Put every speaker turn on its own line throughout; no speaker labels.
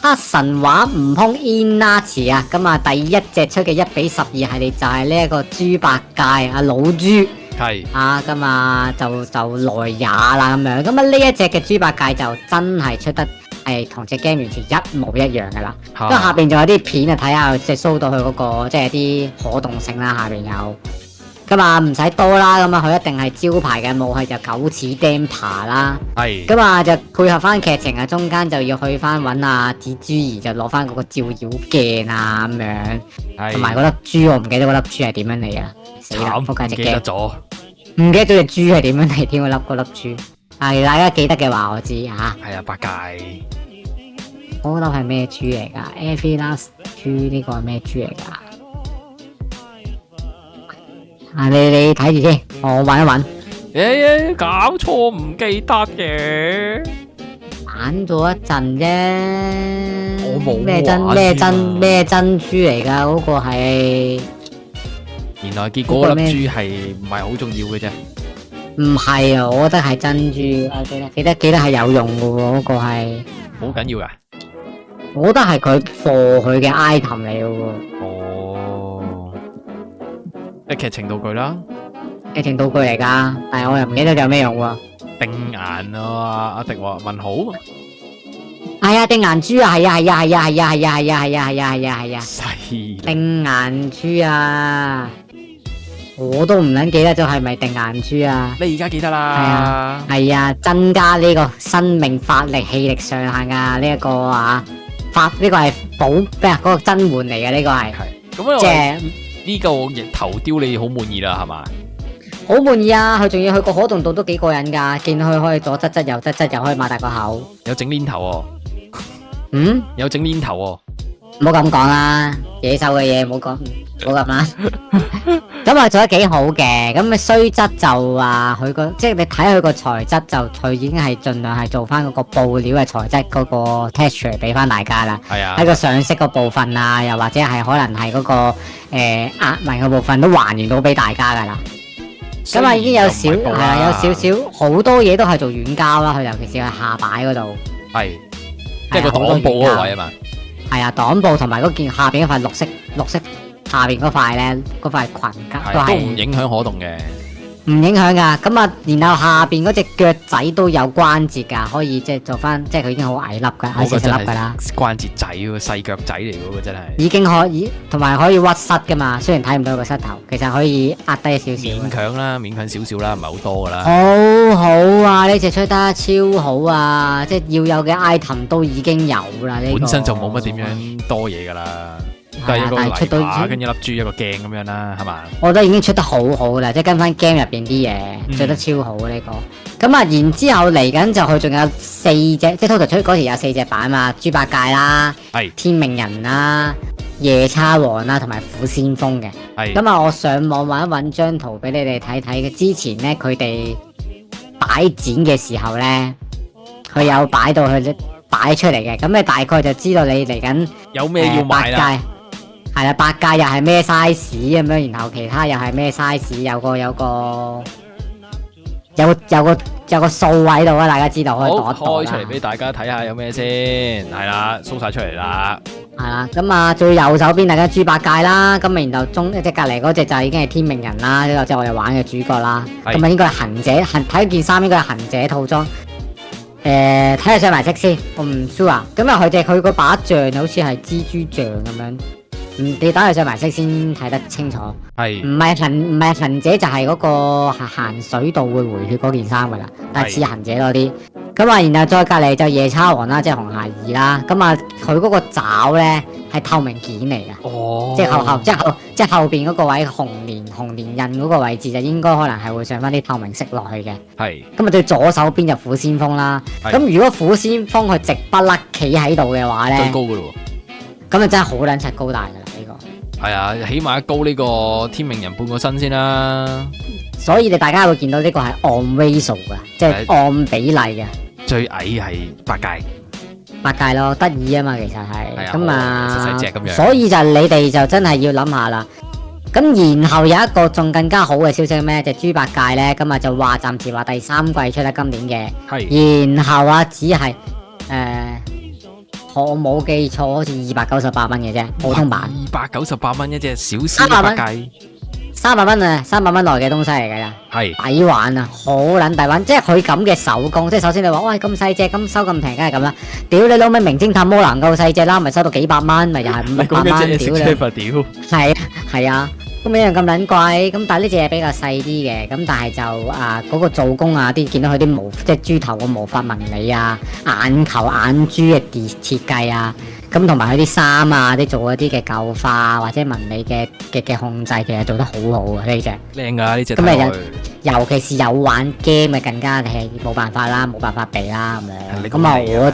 黑神話悟空 Inarch 啊，咁啊第一隻出嘅1:12系列就係呢一個豬八戒啊老豬
係
啊，咁啊就來也啦咁樣，咁啊呢一隻嘅豬八戒就真係出得係同隻 game 完全一模一樣噶啦，咁下邊仲有啲片啊睇下，即係 show 到佢嗰個即係啲可動性啦，下邊有。咁啊唔使多啦，咁啊佢一定係招牌嘅武器就九齒釘耙啦。
係。
咁啊就配合翻劇情啊，中間就要去翻揾阿蜘蛛兒就攞翻嗰個照妖鏡啊咁樣，同埋嗰粒珠我唔記得嗰粒珠係點樣嚟啊！死啦，仆街隻 game，唔記得咗隻珠係點樣嚟添，嗰粒珠。係大家記得嘅話我知嚇。
係啊，八戒。
嗰粒係咩珠嚟㗎 ？Everlast 珠呢個係咩珠嚟㗎？啊！你睇住先，我揾一揾。
搞錯唔記得嘅。
玩咗一陣啫。
我冇
咩珍珠嚟㗎？嗰個係。
原來結果粒珠係唔係好重要嘅啫。
唔係啊，我覺得係珍珠。啊，記得係有用㗎喎，嗰個係。
好緊要㗎。
我覺得係佢貨佢嘅 item 嚟㗎喎。
即係劇情道具啦，
劇情道具嚟噶，但係我又唔記得有咩用喎。
定顏啊，阿迪話問好。
係啊，定顏珠啊，係啊。
犀利。
定顏珠啊，我都唔撚記得咗係咪定顏珠啊？
你而家記得啦。
係啊，增加呢個生命法力氣力上限噶呢一個啊，呢個係寶咩啊？嗰個真換嚟嘅呢個係。
咁
即係。
呢個頭雕你好滿意啦，係嘛？
好滿意啊！佢仲要佢個可動度都幾過癮噶，見到佢可以左側側右側側，又可以擘大個口。
有整鏈頭喎。
嗯？
有整鏈頭喎。
唔好咁講啦，野獸嘅嘢唔好講，唔好咁啦。咁啊做得幾好嘅，咁啊雖則就話佢個即係你睇佢個材質就佢已經係盡量係做翻嗰個布料嘅材質嗰個 texture 俾翻大家啦。
係啊。
喺個上色個部分啊，又或者係可能係嗰個壓紋嘅部分都還原到俾大家噶啦。咁啊已經有少少好多嘢都係做軟膠啦，佢尤其是係下擺嗰度。
係。即係個擋布嗰個位啊嘛。係
啊，擋布同埋嗰件下邊嗰塊綠色下邊嗰塊咧，嗰塊裙甲
都唔影響可動嘅，
唔影響噶。咁啊，然後下邊嗰隻腳仔都有關節噶，可以即係做翻，即係佢已經好矮粒噶，矮細細粒噶啦。
關節仔喎，細腳仔嚟嗰個真係。
已經可以，同埋可以屈膝噶嘛，雖然睇唔到個膝頭，其實可以壓低少少。
勉強啦，勉強少少啦，唔係好多噶啦。
好好啊，呢隻出得超好啊！即係要有嘅 item 都已經有啦。呢
本身就冇乜點樣多嘢噶啦。都係一個泥馬跟一粒珠一個鏡咁樣啦，係嘛？我覺
得已經出得好好啦，即係跟翻 game 入邊啲嘢，做得超好呢個。咁啊，然之後嚟緊就佢仲有4隻，即係 total 出嗰時有4隻版嘛，豬八戒啦，天命人啦，夜叉王啦，同埋虎先鋒嘅。咁啊，我上網揾一揾張圖俾你哋睇睇嘅。之前咧佢哋擺展嘅時候咧，佢有擺到佢擺出嚟嘅，咁你大概就知道你嚟緊
有咩要買啦。
係啦，八戒又係咩 size 咁樣，然後其他又係咩 size，有個數位度啊，大家知道可以度一度啦。
開出嚟俾大家睇下有咩先，係啦，show晒出嚟啦。
係啦，咁啊最右手邊大家豬八戒啦，咁啊然後中一隻隔籬嗰隻就已經係天命人啦，呢個即係我哋玩嘅主角啦。咁啊應該係行者，睇件衫應該係行者套裝。睇下上埋色先，我唔 sure 啊。咁啊佢個把杖好似係蜘蛛杖咁樣。你等佢上埋色先睇得清楚。係唔係行者就係嗰個行水道會回血嗰件衫噶啦，但係似行者多啲。咁啊，然後再隔籬就夜叉王啦，即係紅孩兒啦。咁啊，佢嗰個爪咧係透明件嚟嘅。哦。即係後邊嗰個位紅蓮印嗰個位置就應該可能係會上翻啲透明色落去嘅。係。咁啊，對左手邊就虎先鋒啦。咁如果虎先鋒佢直不甩企喺度嘅話咧，
最高噶咯。
咁啊真係好撚柒高大噶啦呢個，
係啊，起碼高呢個天命人半個身先啦。
所以大家會見到呢個係按 ratio 噶，即係按比例嘅。
最矮係八戒，
八戒咯，得意啊嘛，其實係咁啊，
細隻咁樣。
所以就你哋就真係要諗下啦。咁然後有一個仲更加好嘅消息咩？就豬八戒咧，咁啊就話暫時話第3季出啦，今年嘅。係。然後啊，只係我冇記錯，好似298蚊嘅啫，普通版。
298蚊一隻小小八戒。
300蚊啊，300蚊內嘅東西嚟㗎咋，抵玩啊，好撚抵玩，即係佢咁嘅手工，即係首先你話喂咁細隻，咁收咁平，梗係咁啦。屌你老味，名偵探柯南夠細隻啦，咪收到幾百蚊，咪又係500蚊，屌你。係啊，咁一樣咁撚貴，咁但係呢隻嘢比較細啲嘅，咁但係就嗰個做工啊，啲見到佢啲毛，即係豬頭個毛髮紋理啊，眼球眼珠嘅設計啊。咁同埋佢啲衫啊，啲做嗰啲嘅舊化或者紋理嘅控制，其實做得好好啊！呢隻
靚噶呢隻。
咁咪尤其是有玩 game 咪更加係冇辦法啦，冇辦法比啦咁樣。咁啊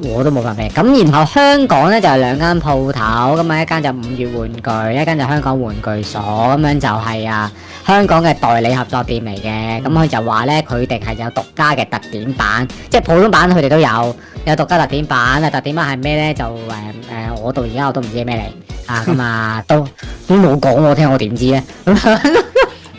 我都冇辦法比。咁然後香港咧就係2間鋪頭，咁啊一間就5月玩具，一間就香港玩具所，咁樣就係香港嘅代理合作店嚟嘅。咁佢就話咧佢哋係有獨家嘅特典版，即係普通版佢哋都有獨家特典版啊！特典版係咩咧？就我到而家我都唔知咩嚟啊！咁啊都冇講我聽，我點知咧？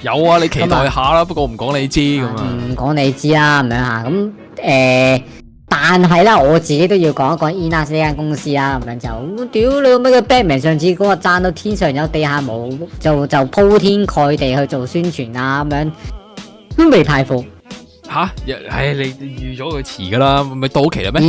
有啊，你期待下啦，不過唔講你知咁啊。
唔講你知啦，咁樣嚇咁但係啦，我自己都要講一講 Inas 呢間公司啦，咁樣就屌你咩嘅 Batman 上次嗰個讚到天上有地下冇，就鋪天蓋地去做宣傳啊，咁樣都未派貨。
吓，你預咗佢遲噶啦，咪到期啦咩？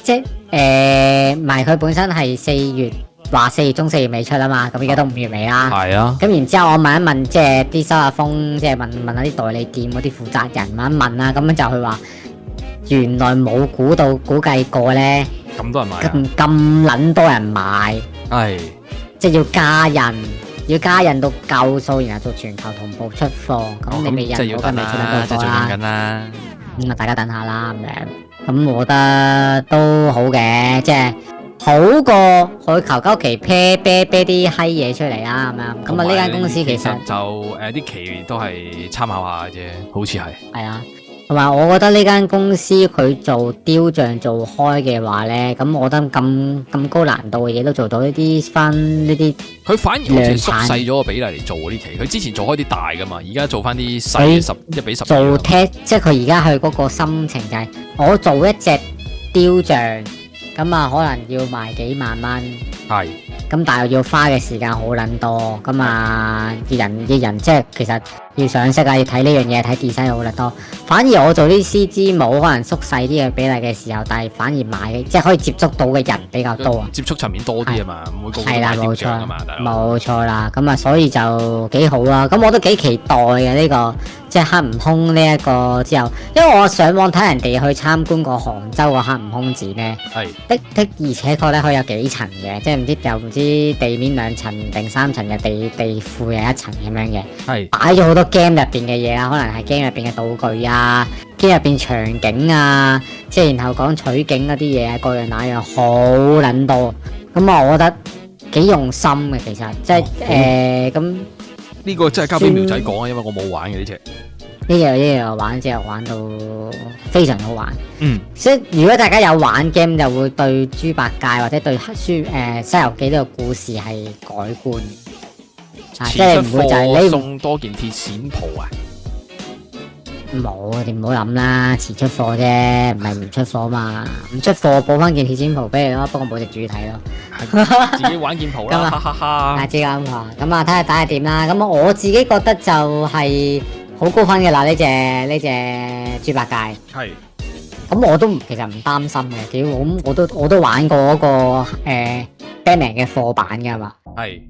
即唔係佢本身係4月話4月中4月尾出啊嘛，咁而家都5月尾啦。
係啊。
咁然之後我問一問，即係啲收下風，即係問下啲代理店嗰啲負責人問一問啦，咁樣就佢話原來冇估計過咧，
咁多人買，
咁撚多人買，
係
即係要加印到夠數，然後做全球同步出貨。咁你未印到嘅未出得到貨啦。咁啊，大家等下啦咁樣。咁我覺得都好嘅，即係好過佢求其啤啲閪嘢出嚟啦咁樣。咁啊，呢間公司其實
就啲期都係參考下嘅啫，好似係。係
啊。同埋我覺得呢間公司佢做雕像做開嘅話咧，咁我覺得咁高難度嘅嘢都做到呢啲，
佢反而好似縮細咗個比例嚟做呢期。佢之前做開啲大噶嘛，而家做翻啲細1:10。
做 test 即係佢而家去嗰個心情就係我做一隻雕像，咁啊可能要賣幾萬蚊。係。咁但係要花嘅時間好撚多，咁啊人即係其實要上色啊，要睇呢樣嘢，睇 design 好撚多。反而我做啲 CG 冇可能縮細啲嘅比例嘅時候，但係反而買即係可以接觸到嘅人比較多啊，
接觸層面多啲啊嘛，唔會個個
係啦，
雕像啊嘛，
冇錯啦，咁啊所以就幾好啦。咁我都幾期待嘅呢個即係黑悟空呢一個之後，因為我上網睇人哋去參觀過杭州個黑悟空展咧，的而且確咧佢有幾層嘅，即係唔知地面2層定3層嘅地庫有1層咁樣嘅，擺咗好多 game 入邊嘅嘢啊，可能係 game 入邊嘅道具啊，game 入邊場景啊，即係然後講取景嗰啲嘢啊，各樣那樣好撚多，咁啊，我覺得幾用心嘅其實，即係咁
呢個真係交俾苗仔講啊，因為我冇玩嘅呢隻。
呢樣玩之後玩到非常好玩，即係如果大家有玩 game 就會對豬八戒或者對西遊記呢個故事係改觀，即係唔會就係你
送多件鐵線袍啊！
冇，你唔好諗啦，遲出貨啫，唔係唔出貨嘛，唔出貨補翻件鐵線袍俾你咯，不過冇隻主體咯，
自己玩件袍啦，哈哈哈！
自己玩袍，咁啊睇下打係點啦，咁我自己覺得就係好高分嘅啦，呢隻豬八戒。係。咁我都其實唔擔心嘅，屌咁我都玩過嗰個Batman 嘅貨版噶嘛。係。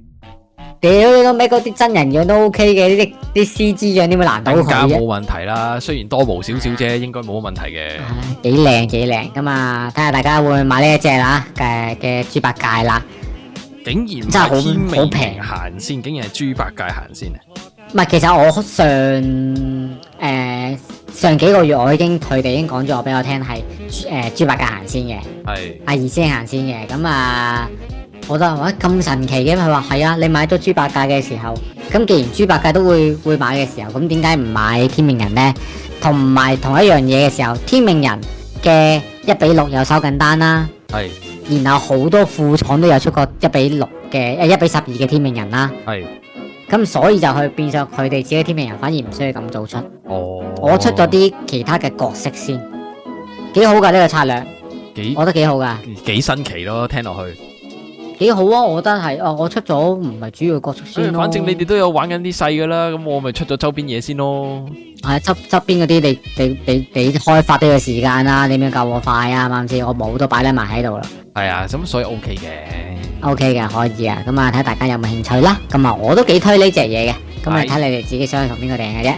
屌你老味嗰啲真人樣都 OK 嘅，呢啲 CG 樣點會難到佢啫？
更加冇問題啦，雖然多毛少少啫，應該冇乜問題嘅。
幾靚咁啊！睇下大家會唔會買呢一隻啦嘅豬八戒啦。
竟然真係好平行先，竟然係豬八戒行先啊！
唔係，其實我上幾個月佢哋已經講咗俾我聽係豬八戒行先嘅，係阿二先行先嘅。咁啊，我覺得咁神奇嘅，佢話係啊，你買咗豬八戒嘅時候，咁既然豬八戒都會買嘅時候，咁點解唔買天命人呢？同埋同一樣嘢嘅時候，天命人嘅1:6有收緊單啦，係，然後好多副廠都有出過1:6嘅1:12嘅天命人啦，係。咁所以就去變咗佢哋自己天命人，反而唔需要咁早出。我出咗啲其他嘅角色先，幾好噶呢個策略。我覺得幾好噶，
幾新奇咯，聽落去。
幾好啊！我覺得係，我出咗唔係主要角色先咯。
反正你哋都有玩緊啲細噶啦，咁我咪出咗周邊嘢先咯。
係側邊嗰啲，你開發都要時間啦，點樣夠我快啊？啱唔啱先？我冇都擺得埋喺度啦。
係啊，咁所以 OK 嘅
，OK 嘅，可以啊。咁啊，睇下大家有冇興趣啦。咁啊，我都幾推呢隻嘢嘅。咁啊，睇你哋自己想去同邊個訂嘅啫。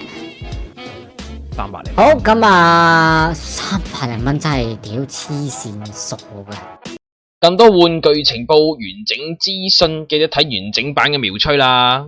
300零。
好，咁啊，300零蚊真係屌黐線傻嘅。
更多玩具情報、完整資訊，記得睇完整版嘅苗吹啦！